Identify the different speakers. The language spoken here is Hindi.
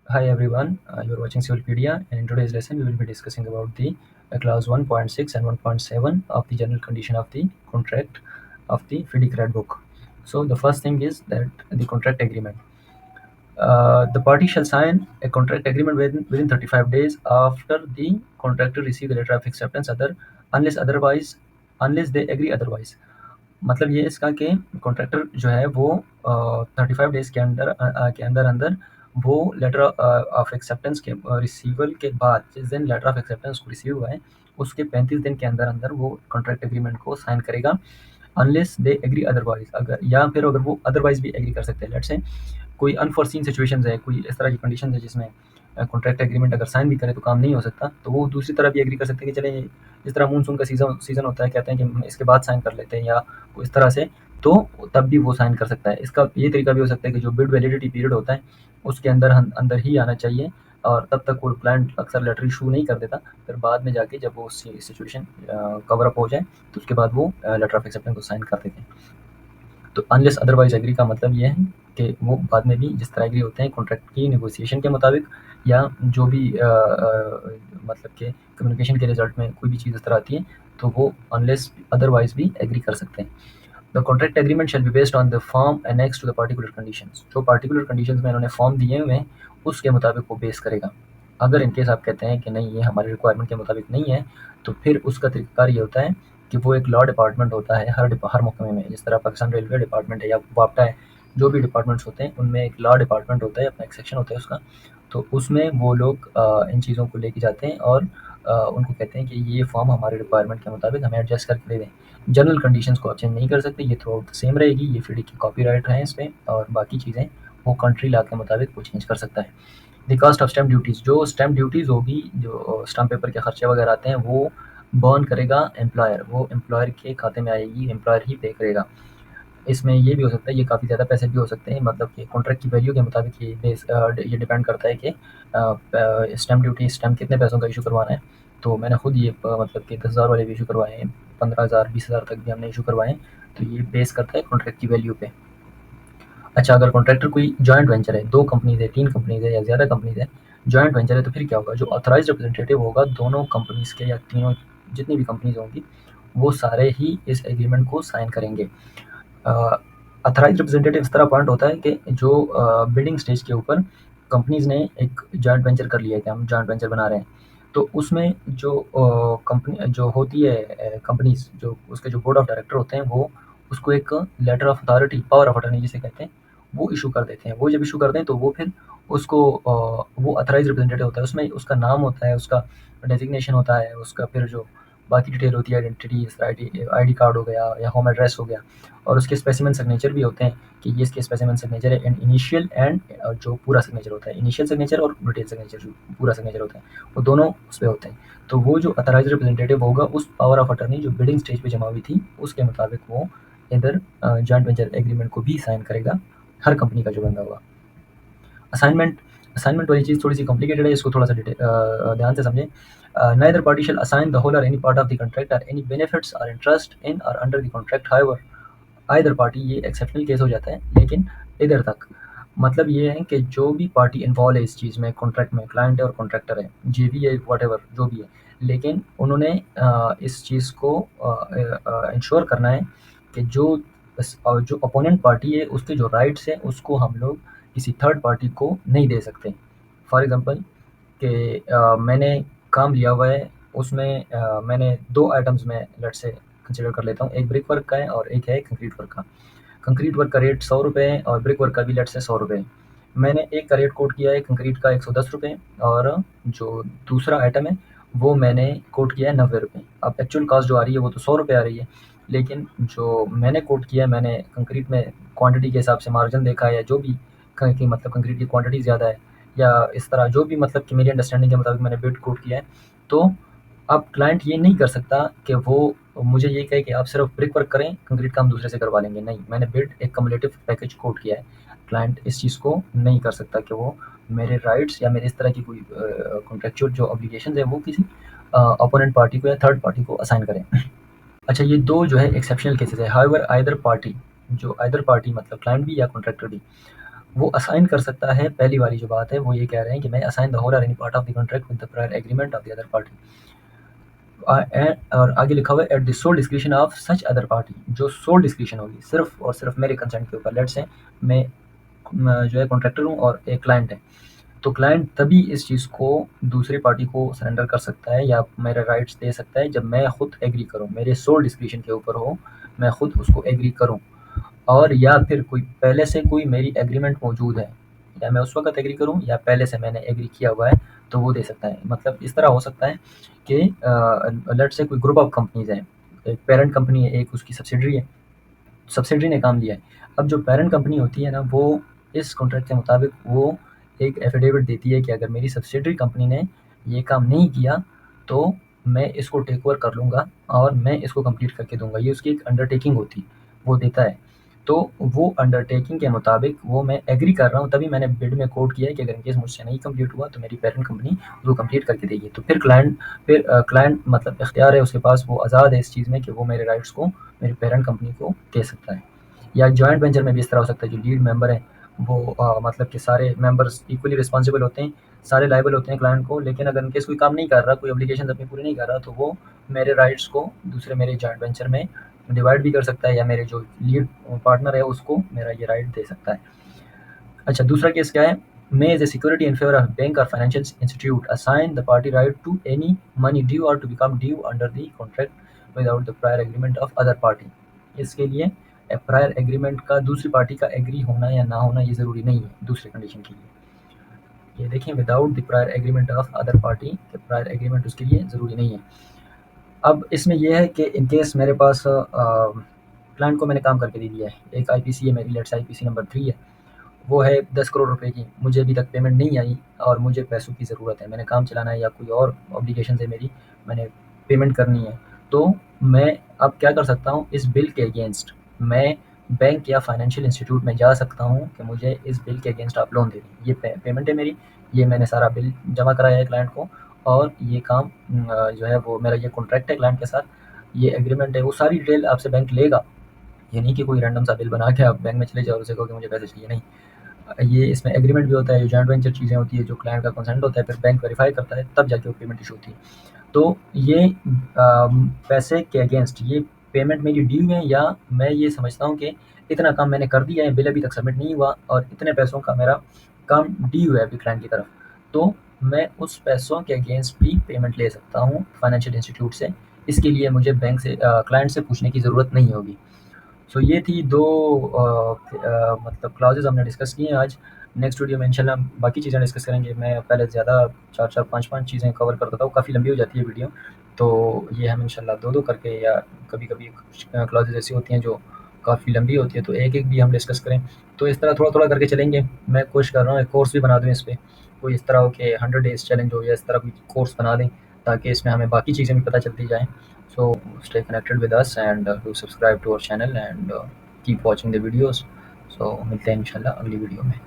Speaker 1: Hi everyone, you are watching Civilpedia, and in today's lesson we will be discussing about the clause 1.6 and 1.7 of the general condition of the contract of the FIDIC book. So the first thing is that the contract agreement. The party shall sign a contract agreement within 35 days after the contractor receive the letter of acceptance unless they agree otherwise. मतलब ये इसका कि कॉन्ट्रैक्टर जो है वो 35 डेज के अंदर अंदर वो लेटर ऑफ एक्सेप्टेंस के रिसीवल के बाद जिस दिन लेटर ऑफ एक्सेप्टेंस को रिसीव हुआ है उसके 35 दिन के अंदर अंदर वो कॉन्ट्रैक्ट एग्रीमेंट को साइन करेगा अनलेस दे एग्री अदरवाइज अगर या फिर अगर वो अदरवाइज भी एग्री कर सकते हैं लेट्स से कोई अनफोर्सीन सिचुएशंस है कोई इस तरह की कंडीशन है जिसमें कॉन्ट्रैक्ट एग्रीमेंट अगर साइन भी करे तो काम नहीं हो सकता तो वो दूसरी तरफ भी एग्री कर सकते हैं कि चले इस तरह मानसून का सीज़न होता है कहते हैं कि हम इसके बाद साइन कर लेते हैं या इस तरह से तो तब भी वो साइन कर सकता है। इसका ये तरीका भी हो सकता है कि जो बिड वैलिडिटी पीरियड होता है उसके अंदर अंदर ही आना चाहिए और तब तक वो क्लाइंट अक्सर लेटर इशू नहीं कर देता, फिर बाद में जाके जब वो सिचुएशन कवर अप हो जाए तो उसके बाद वो लेटर ऑफ एक्सेप्टेंस को साइन कर देते हैं। तो अनलेस अदरवाइज एग्री का मतलब ये है कि वो बाद में भी जिस तरह एग्री होते हैं कॉन्ट्रैक्ट की नेगोशिएशन के मुताबिक या जो भी मतलब कि कम्युनिकेशन के रिजल्ट में कोई भी चीज़ इस तरह आती है तो वो अनलेस अदरवाइज भी एग्री कर सकते हैं। The contract agreement shall be based on the form annex to the particular conditions. जो पार्टिकुलर कंडीशंस में इन्होंने फॉर्म दिए हुए हैं उसके मुताबिक वो बेस करेगा। अगर इनकेस आप कहते हैं कि नहीं ये हमारे रिक्वायरमेंट के मुताबिक नहीं है तो फिर उसका तरीक़ाकार ये होता है कि वो एक लॉ डिपार्टमेंट होता है हर महकमे में, जिस तरह पाकिस्तान रेलवे डिपार्टमेंट है या वापटा है, जो भी डिपार्टमेंट्स होते हैं उनमें एक लॉ डिपार्टमेंट होता है, अपना एक सेक्शन होता है उसका। तो उसमें वो लोग इन चीज़ों को लेके जाते हैं और उनको कहते हैं कि ये फॉर्म हमारे रिक्वायरमेंट के मुताबिक हमें एडजस्ट करके दे दें। जनरल कंडीशंस को आप चेंज नहीं कर सकते, ये थ्रू आउट सेम रहेगी, ये FIDIC की कॉपीराइट है इस पे और बाकी चीज़ें वो कंट्री लॉ के मुताबिक वो चेंज कर सकता है। The cost of stamp duties, जो स्टैम्प ड्यूटीज़ होगी, जो स्टैम्प पेपर के खर्चे वगैरह आते हैं वो बर्न करेगा एम्प्लॉयर, वो एम्प्लॉयर के खाते में आएगी, एम्प्लॉयर ही पे करेगा। इसमें ये भी हो सकता है, ये काफ़ी ज़्यादा पैसे भी हो सकते हैं, मतलब कि कॉन्ट्रैक्ट की वैल्यू के मुताबिक ये डिपेंड करता है कि स्टैम्प ड्यूटी स्टैम्प कितने पैसों का इशू करवाना है। तो मैंने खुद ये मतलब कि 10,000 वाले भी इशू करवाए हैं, 15,000 20,000 तक भी हमने इशू करवाए हैं, तो ये बेस करता है कॉन्ट्रैक्ट की वैल्यू पे। अच्छा, अगर कॉन्ट्रैक्टर कोई जॉइंट वेंचर है, 2 कंपनीज़ है, 3 कंपनीज़ है या ज़्यादा कंपनीज़ है, जॉइंट वेंचर है, तो फिर क्या होगा, जो ऑथराइज़्ड रिप्रेजेंटेटिव होगा दोनों कंपनीज़ के या तीनों जितनी भी कंपनीज़ होंगी, वो सारे ही इस एग्रीमेंट को साइन करेंगे। ऑथराइज़्ड रिप्रेजेंटेटिव इस तरह अपॉइंट होता है कि जो बिडिंग स्टेज के ऊपर कंपनीज़ ने एक जॉइंट वेंचर कर लिया है कि हम जॉइंट वेंचर बना रहे हैं, तो उसमें जो कंपनी जो होती है कंपनीज़, जो उसके जो बोर्ड ऑफ डायरेक्टर होते हैं वो उसको एक letter of authority, power of attorney जिसे कहते हैं, वो इशू कर देते हैं। वो जब इशू करते हैं तो वो फिर उसको वो ऑथराइज़्ड रिप्रेजेंटेटिव होता है, उसमें उसका नाम होता है, उसका डेज़िग्नेशन होता है, उसका फिर जो बाकी डिटेल होती है, आइडेंटिटी, आईडी कार्ड हो गया या होम एड्रेस हो गया, और उसके स्पेसिमेन सिग्नेचर भी होते हैं कि ये इसके स्पेसिमेन सिग्नेचर है, एंड इनिशियल एंड जो पूरा सिग्नेचर होता है, इनिशियल सिग्नेचर और डिटेल सिग्नेचर जो पूरा सिग्नेचर होता है, वो दोनों उस पे होते हैं। तो वो जो ऑथराइज़्ड रिप्रेजेंटेटिव होगा उस पावर ऑफ अटॉर्नी जो बिडिंग स्टेज पे जमा हुई थी उसके मुताबिक वो इधर जॉइंट वेंचर एग्रीमेंट को भी साइन करेगा, हर कंपनी का जो बंदा होगा। असाइनमेंट असाइनमेंट वाली चीज़ थोड़ी सी कॉम्प्लिकेटेड है, इसको थोड़ा सा ध्यान से समझें। Neither party shall assign the whole और any part of the contract or any benefits or interest in or under the contract, however either party, ये एक्सेप्शनल केस हो जाता है लेकिन इधर तक मतलब ये है कि जो भी पार्टी इन्वॉल्व है इस चीज़ में, कॉन्ट्रैक्ट में, क्लाइंट है और कॉन्ट्रैक्टर है, जेवी है, वॉटेवर जो भी है, लेकिन उन्होंने इस चीज़ को इंश्योर करना है कि जो अपोनेंट पार्टी है उसके जो राइट्स हैं उसको हम लोग किसी थर्ड पार्टी को नहीं दे सकते। फॉर एग्जांपल कि मैंने काम लिया हुआ है, उसमें मैंने 2 आइटम्स में लेट्स से कंसीडर कर लेता हूँ, एक ब्रिक वर्क का है और एक है कंक्रीट वर्क का। कंक्रीट वर्क का रेट ₹100 है और ब्रिक वर्क का भी लेट्स से ₹100 है। मैंने एक का रेट कोट किया है कंक्रीट का ₹110 और जो दूसरा आइटम है वो मैंने कोट किया है ₹90। अब एक्चुअल कॉस्ट जो आ रही है वो तो ₹100 आ रही है, लेकिन जो मैंने कोट किया है, मैंने कंक्रीट में क्वांटिटी के हिसाब से मार्जिन देखा है या जो भी कि मतलब कंक्रीट की क्वांटिटी ज़्यादा है या इस तरह जो भी, मतलब कि मेरी अंडरस्टैंडिंग के मुताबिक मैंने बिड कोट किया है। तो अब क्लाइंट ये नहीं कर सकता कि वो मुझे ये कहे कि आप सिर्फ ब्रिक वर्क करें, कंक्रीट का हम दूसरे से करवा लेंगे। नहीं, मैंने बिड एक कम्युलेटिव पैकेज कोट किया है। क्लाइंट इस चीज़ को नहीं कर सकता कि वो मेरे राइट्स या मेरे इस तरह की कोई कॉन्ट्रेक्चुअल जो ऑब्लिगेशंस है वो किसी अपोनेंट पार्टी को या थर्ड पार्टी को असाइन करें। अच्छा, ये 2 जो है एक्सेप्शनल केसेस है। हाउएवर आइदर पार्टी, जो आइदर पार्टी मतलब क्लाइंट भी या कॉन्ट्रैक्टर भी, वो असाइन कर सकता है। पहली वाली जो बात है वो ये कह रहे हैं कि मैं असाइन द होल और any part of the contract with the prior agreement of the other party. और आगे लिखा हुआ है at the sole description of such other party, जो सोल डिस्क्रिप्शन होगी सिर्फ और सिर्फ मेरे कंसेंट के ऊपर। लेट्स से मैं जो है कॉन्ट्रैक्टर हूँ और एक क्लाइंट है, तो क्लाइंट तभी इस चीज़ को दूसरी पार्टी को सरेंडर कर सकता है या मेरे राइट्स दे सकता है जब मैं खुद एग्री करूँ, मेरे सोल डिस्क्रिप्शन के ऊपर हो, मैं खुद उसको एग्री करूँ। और या फिर कोई पहले से कोई मेरी एग्रीमेंट मौजूद है, या मैं उस वक़्त एग्री करूँ या पहले से मैंने एग्री किया हुआ है, तो वो दे सकता है। मतलब इस तरह हो सकता है कि लेट्स से कोई ग्रुप ऑफ कंपनीज़ हैं, एक पेरेंट कंपनी है, एक उसकी सब्सिडरी है, सब्सिडरी ने काम लिया है। अब जो पेरेंट कंपनी होती है ना, वो इस कॉन्ट्रैक्ट के मुताबिक वो एक एफिडेविट देती है कि अगर मेरी सब्सिडरी कंपनी ने ये काम नहीं किया, तो मैं इसको टेक ओवर कर लूँगा और मैं इसको कंप्लीट करके दूँगा। ये उसकी एक अंडरटेकिंग होती है, वो देता है। तो वो अंडरटेकिंग के मुताबिक वो मैं एग्री कर रहा हूँ, तभी मैंने बिड में कोट किया है कि अगर इन केस मुझसे नहीं कंप्लीट हुआ, तो मेरी पेरेंट कंपनी उसको कंप्लीट करके देगी। तो फिर क्लाइंट मतलब इख्तियार है उसके पास, वो आज़ाद है इस चीज़ में कि वो मेरे राइट्स को मेरी पेरेंट कंपनी को दे सकता है। या जॉइंट वेंचर में भी इस तरह हो सकता है, जो लीड मेंबर हैं वो मतलब कि सारे मेंबर्स इक्वली रिस्पॉन्सिबल होते हैं, सारे लायबल होते हैं क्लाइंट को, लेकिन अगर इनकेस कोई काम नहीं कर रहा, कोई ऑब्लिगेशंस अपनी पूरी नहीं कर रहा, तो वो मेरे राइट्स को दूसरे मेरे जॉइंट वेंचर में डिवाइड भी कर सकता है, या मेरे जो लीड पार्टनर है उसको मेरा ये राइट दे सकता है। अच्छा, दूसरा केस क्या है? May as a security in favor of bank or financial institute assign the party right to any money due or to become due under the contract without the prior agreement of other party। इसके लिए प्रायर एग्रीमेंट का दूसरी पार्टी का एग्री होना या ना होना ये ज़रूरी नहीं है दूसरे कंडीशन के लिए। ये देखें, without the prior agreement of other party, prior agreement उसके लिए ज़रूरी नहीं है। अब इसमें यह है कि इन केस मेरे पास क्लाइंट को मैंने काम करके दे दिया है, एक आईपीसी है मेरी, लेट्स आईपीसी नंबर 3 है, वो है 10 करोड़ रुपए की, मुझे अभी तक पेमेंट नहीं आई और मुझे पैसों की ज़रूरत है, मैंने काम चलाना है या कोई और ऑब्लिगेशन है मेरी, मैंने पेमेंट करनी है। तो मैं अब क्या कर सकता हूँ, इस बिल के अगेंस्ट मैं बैंक या फाइनेंशियल इंस्टीट्यूट में जा सकता हूँ कि मुझे इस बिल के अगेंस्ट आप लोन दे दें। ये पेमेंट है मेरी, ये मैंने सारा बिल जमा कराया है क्लाइंट को, और ये काम जो है वो मेरा ये कॉन्ट्रैक्ट है क्लाइंट के साथ, ये एग्रीमेंट है, वो सारी डिटेल आपसे बैंक लेगा। ये नहीं कि कोई रैंडम सा बिल बना के आप बैंक में चले जाओ और उसे कहो कि मुझे पैसे चाहिए, नहीं। ये इसमें एग्रीमेंट भी होता है, जो जॉइंट वेंचर चीज़ें होती है, जो क्लाइंट का कंसेंट होता है, फिर बैंक वेरीफाई करता है, तब जाके वो पेमेंट इशू होती है। तो ये पैसे के अगेंस्ट ये पेमेंट मेरी ड्यू है, या मैं ये समझता हूँ कि इतना काम मैंने कर दिया है, बिल अभी तक सबमिट नहीं हुआ और इतने पैसों का मेरा काम ड्यू है अभी क्लाइंट की तरफ, तो मैं उस पैसों के अगेंस्ट भी पेमेंट ले सकता हूँ फाइनेंशियल इंस्टीट्यूट से। इसके लिए मुझे बैंक से क्लाइंट से पूछने की ज़रूरत नहीं होगी। सो ये थी दो मतलब क्लॉजेज़ हमने डिस्कस किए हैं आज। नेक्स्ट वीडियो में इंशाल्लाह हम बाकी चीज़ें डिस्कस करेंगे। मैं पहले ज़्यादा 4-4 5-5 चीज़ें कवर करता था, वो काफ़ी लंबी हो जाती है वीडियो, तो ये हम इंशाल्लाह 2-2 करके, या कभी-कभी कुछ क्लॉजेज़ ऐसी होती हैं जो काफ़ी लंबी होती है, तो एक-एक भी हम डिस्कस करें। तो इस तरह थोड़ा-थोड़ा करके चलेंगे। मैं कोशिश कर रहा हूँ एक कोर्स भी बना दूँ इस पे, कोई इस तरह हो कि 100 डेज़ चैलेंज हो, या इस तरह कोई कोर्स बना दें, ताकि इसमें हमें बाकी चीज़ें भी पता चलती जाएँ। So stay connected with us and do subscribe to our channel and keep watching the videos. So मिलते हैं इंशाल्लाह अगली वीडियो में।